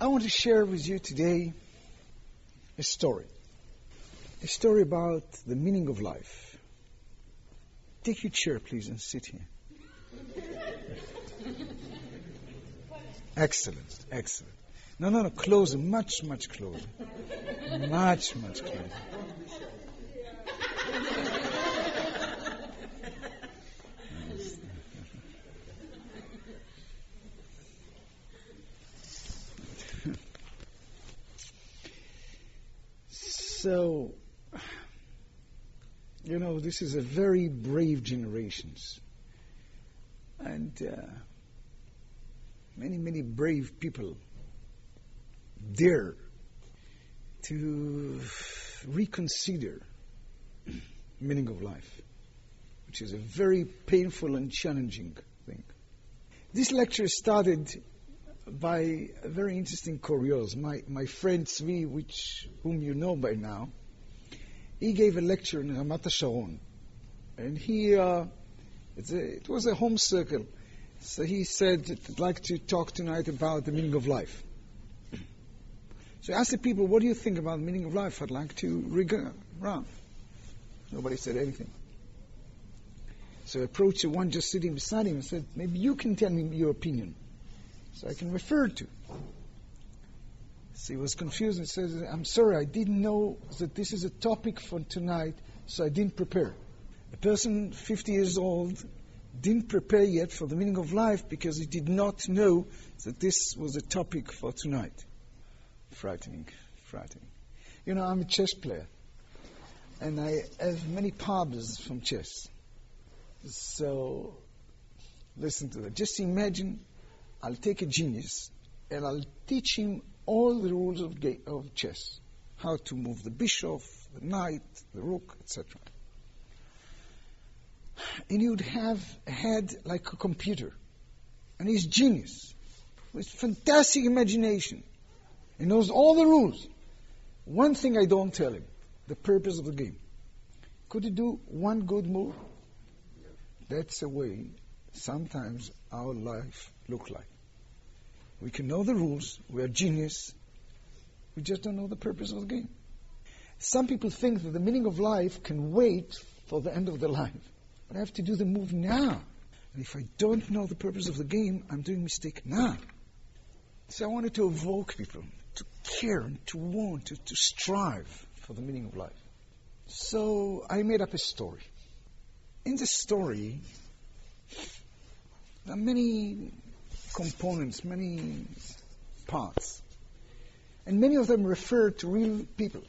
I want to share with you today a story about the meaning of life. Take your chair, please, and sit here. Excellent. No, closer, much closer. Much closer. So, this is a very brave generation. And many brave people dare to reconsider meaning of life, which is a very painful and challenging thing. This lecture started by a very interesting curiosity. My friend Tzvi, whom you know by now, he gave a lecture in Ramat HaSharon, and it was a home circle. So he said, I'd like to talk tonight about the meaning of life. So I asked the people, what do you think about the meaning of life? I'd like to rig around. Nobody said anything. So I approached the one just sitting beside him and said, maybe you can tell me your opinion, so I can refer to. So he was confused and says, I'm sorry, I didn't know that this is a topic for tonight, so I didn't prepare. A person 50 years old didn't prepare yet for the meaning of life because he did not know that this was a topic for tonight. Frightening. I'm a chess player, and I have many pubs from chess. So, listen to that. Just imagine I'll take a genius and I'll teach him all the rules of chess. How to move the bishop, the knight, the rook, etc. And he would have a head like a computer. And he's genius, with fantastic imagination. He knows all the rules. One thing I don't tell him, the purpose of the game. Could he do one good move? That's the way sometimes our life looks like. We can know the rules, we are genius, we just don't know the purpose of the game. Some people think that the meaning of life can wait for the end of their life. But I have to do the move now. And if I don't know the purpose of the game, I'm doing a mistake now. So I wanted to evoke people to care and to want, to strive for the meaning of life. So I made up a story. In the story, there are many components, many parts. And many of them refer to real people,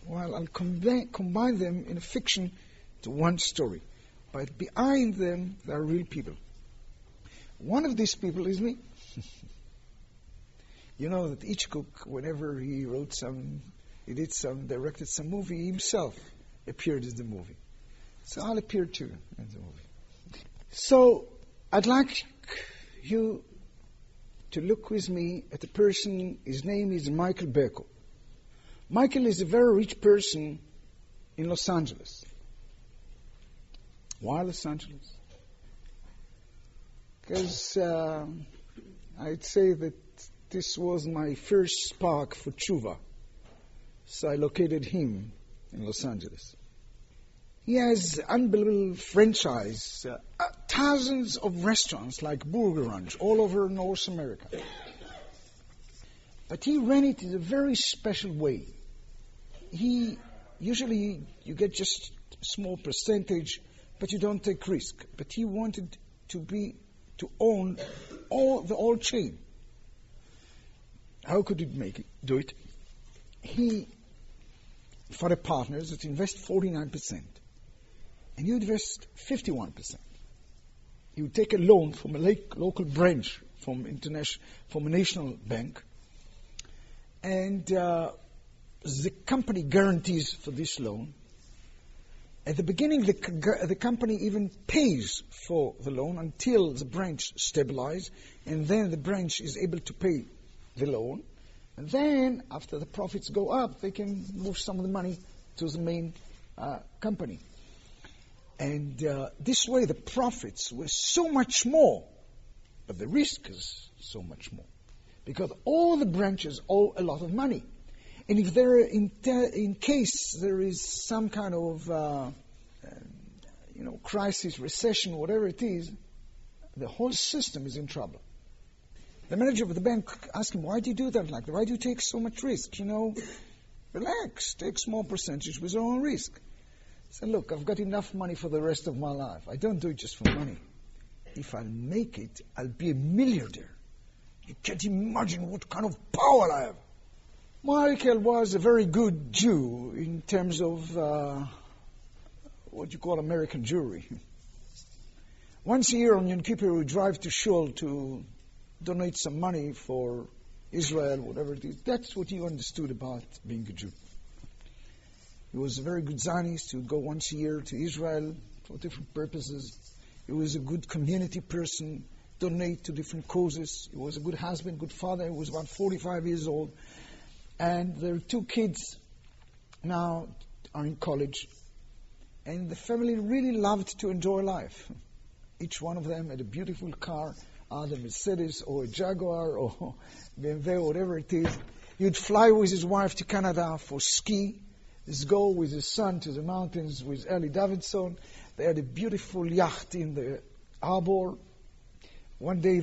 while I'll combine them in a fiction to one story. But behind them, there are real people. One of these people is me. You know that each cook, whenever he directed some movie, he himself appeared in the movie. So I'll appear too in the movie. So I'd like you to look with me at a person. His name is Michael Berko. Michael is a very rich person in Los Angeles. Why Los Angeles? Because I'd say that this was my first spark for tshuva. So I located him in Los Angeles. He has unbelievable franchise, thousands of restaurants like Burger Ranch all over North America. But he ran it in a very special way. Usually you get just a small percentage, but you don't take risk. But he wanted to own the whole chain. How could he do it? He found a partner that invest 49%. And you invest 51%. You take a loan from a local branch from a national bank, and the company guarantees for this loan. At the beginning, the company even pays for the loan until the branch stabilizes, and then the branch is able to pay the loan. And then, after the profits go up, they can move some of the money to the main company. And this way the profits were so much more, but the risk is so much more. because all the branches owe a lot of money. And if there, in case there is some kind of crisis, recession, whatever it is, the whole system is in trouble. The manager of the bank asked him, why do you do that like that? Why do you take so much risk? Relax, take small percentage with your own risk. He said, look, I've got enough money for the rest of my life. I don't do it just for money. If I make it, I'll be a millionaire. You can't imagine what kind of power I have. Michael was a very good Jew in terms of what you call American Jewry. Once a year on Yom Kippur, he would drive to Shul to donate some money for Israel, whatever it is. That's what he understood about being a Jew. He was a very good Zionist. He would go once a year to Israel for different purposes. He was a good community person, donate to different causes. He was a good husband, good father. He was about 45 years old. And their 2 kids now are in college. And the family really loved to enjoy life. Each one of them had a beautiful car, either Mercedes or a Jaguar or BMW or whatever it is. He would fly with his wife to Canada for ski. He'd go with his son to the mountains with Ellie Davidson. They had a beautiful yacht in the harbor. One day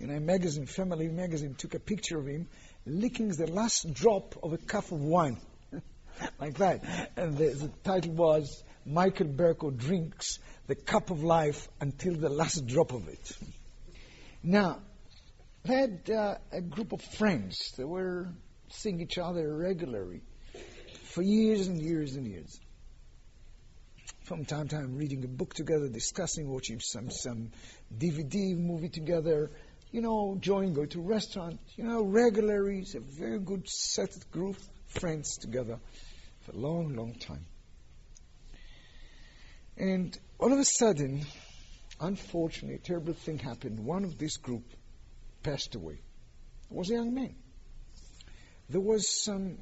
a magazine, family magazine, took a picture of him licking the last drop of a cup of wine. Like that. And the title was, Michael Berko drinks the cup of life until the last drop of it. Now, they had a group of friends. They were seeing each other regularly for years and years and years. From time to time, reading a book together, discussing, watching some DVD movie together, going to a restaurant, regularly. It's a very good set of group of friends together for a long, long time. And all of a sudden, unfortunately, a terrible thing happened. One of this group passed away. It was a young man. There was some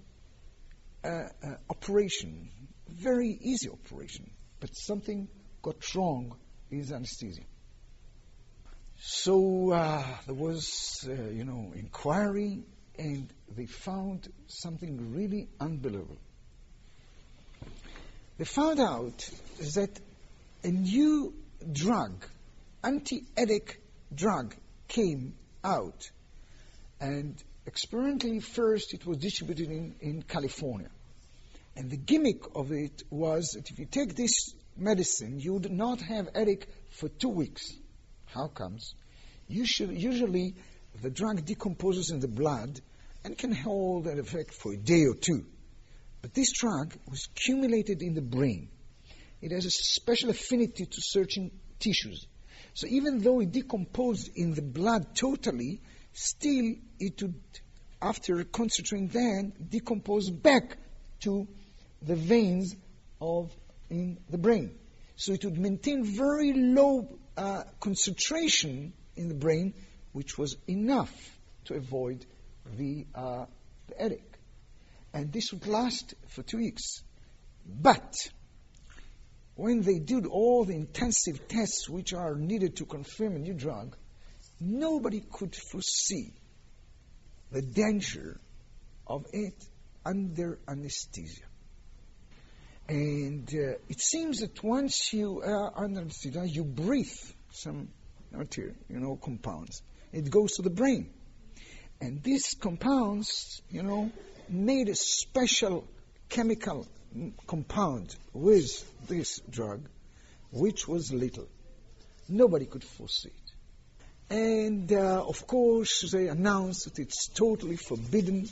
operation, very easy operation, but something got wrong in his anesthesia. So there was, inquiry, and they found something really unbelievable. They found out that a new drug, anti-headache drug, came out. And experimentally, first it was distributed in California. And the gimmick of it was that if you take this medicine, you would not have headache for 2 weeks. How comes? Usually the drug decomposes in the blood and can hold an effect for a day or 2. But this drug was accumulated in the brain. It has a special affinity to certain tissues. So even though it decomposed in the blood totally, still it would, after concentrating then, decompose back to the veins in the brain. So it would maintain very low concentration in the brain, which was enough to avoid the headache. And this would last for 2 weeks. But when they did all the intensive tests which are needed to confirm a new drug, nobody could foresee the danger of it under anesthesia. And it seems that once you are under anesthesia, you breathe some material, compounds. It goes to the brain. And these compounds, made a special chemical compound with this drug, which was lethal. Nobody could foresee it. And of course, they announced that it's totally forbidden.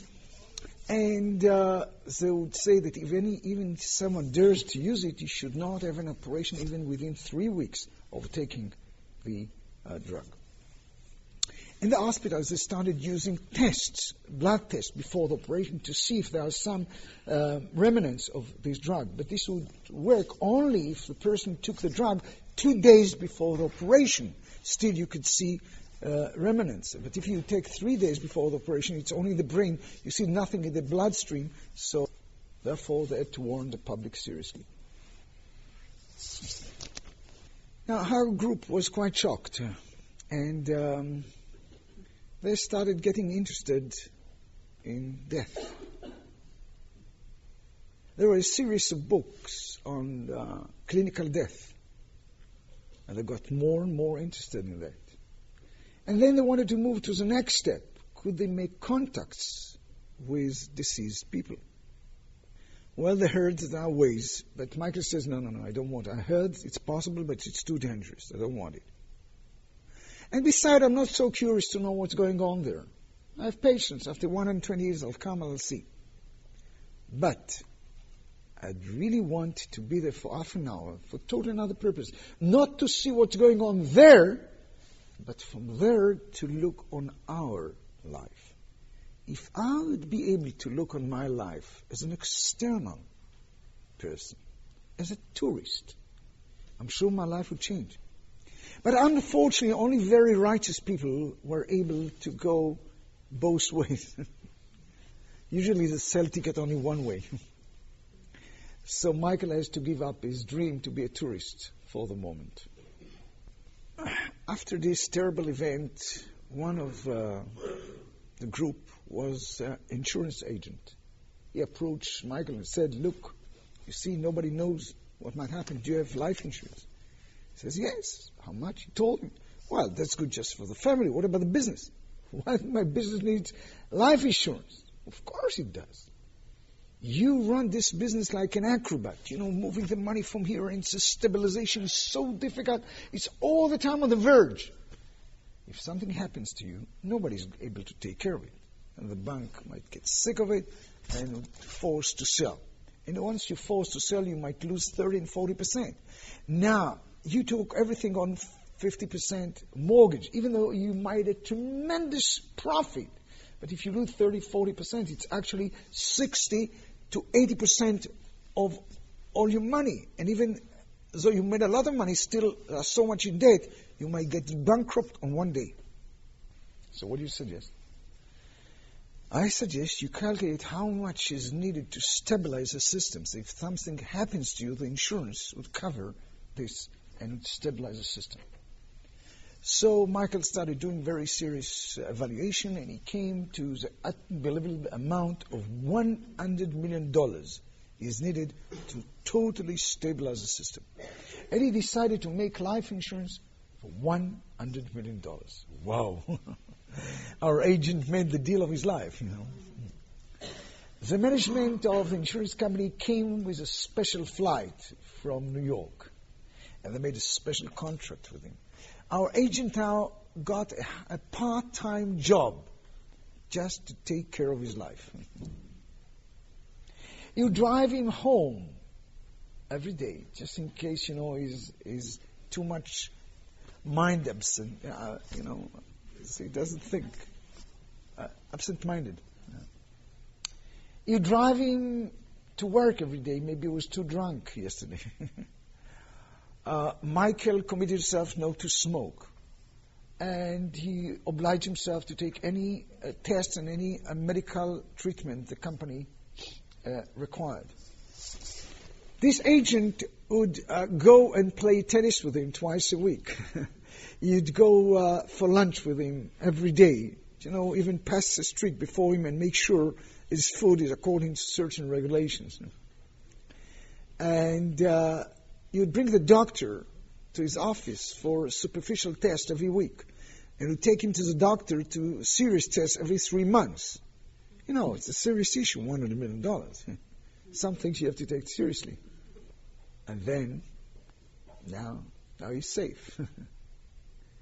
And they would say that even if someone dares to use it, he should not have an operation even within 3 weeks of taking the drug. In the hospitals, they started using tests, blood tests, before the operation to see if there are some remnants of this drug. But this would work only if the person took the drug 2 days before the operation. Still, you could see remnants. But if you take 3 days before the operation, it's only the brain. You see nothing in the bloodstream. So, therefore, they had to warn the public seriously. Now, our group was quite shocked. And they started getting interested in death. There were a series of books on clinical death, and they got more and more interested in that. And then they wanted to move to the next step. Could they make contacts with deceased people? Well, they heard there are ways, but Michael says, no, I don't want it. I heard it's possible, but it's too dangerous. I don't want it. And besides, I'm not so curious to know what's going on there. I have patience. After 120 years, I'll come and I'll see. But I'd really want to be there for half an hour for totally another purpose. Not to see what's going on there, but from there to look on our life. If I would be able to look on my life as an external person, as a tourist, I'm sure my life would change. But unfortunately, only very righteous people were able to go both ways. Usually they sell ticket only one way. So Michael has to give up his dream to be a tourist for the moment. After this terrible event, one of the group was an insurance agent. He approached Michael and said, look, you see, nobody knows what might happen. Do you have life insurance? He says, yes. How much? He told him. Well, that's good just for the family. What about the business? Why my business needs life insurance? Of course it does. You run this business like an acrobat, moving the money from here, and stabilization is so difficult. It's all the time on the verge. If something happens to you, nobody's able to take care of it. And the bank might get sick of it and forced to sell. And once you're forced to sell, you might lose 30 and 40%. Now, you took everything on 50% mortgage, even though you made a tremendous profit. But if you lose 30, 40%, it's actually 60 to 80% of all your money. And even though you made a lot of money, still so much in debt, you might get bankrupt on one day. So what do you suggest? I suggest you calculate how much is needed to stabilize the system. So if something happens to you, the insurance would cover this and would stabilize the system. So Michael started doing very serious evaluation, and he came to the unbelievable amount of $100 million is needed to totally stabilize the system. And he decided to make life insurance for $100 million. Wow. Our agent made the deal of his life, The management of the insurance company came with a special flight from New York, and they made a special contract with him. Our agent now got a part-time job just to take care of his life. You drive him home every day, just in case, he's too much mind absent, so he doesn't think. Absent-minded. You drive him to work every day. Maybe he was too drunk yesterday. Michael committed himself not to smoke. And he obliged himself to take any test and any medical treatment the company required. This agent would go and play tennis with him twice a week. You'd go for lunch with him every day, even pass the street before him and make sure his food is according to certain regulations. And you'd bring the doctor to his office for a superficial test every week. And you'd take him to the doctor to serious tests every 3 months. It's a serious issue, $100 million. Some things you have to take seriously. And then, now he's safe. He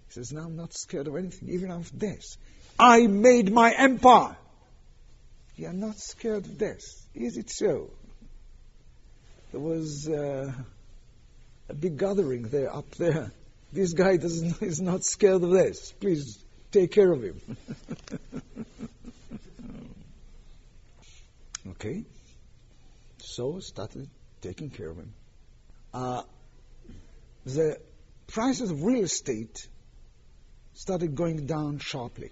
says, now I'm not scared of anything, even of death. I made my empire. You are not scared of death. Is it so? There was a big gathering there, up there. This guy is not scared of death. Please take care of him. Okay. So started taking care of him. The prices of real estate started going down sharply.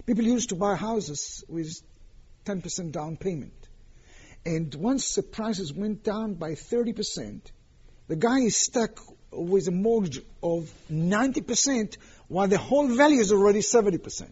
People used to buy houses with 10% down payment. And once the prices went down by 30%, the guy is stuck with a mortgage of 90%, while the whole value is already 70%.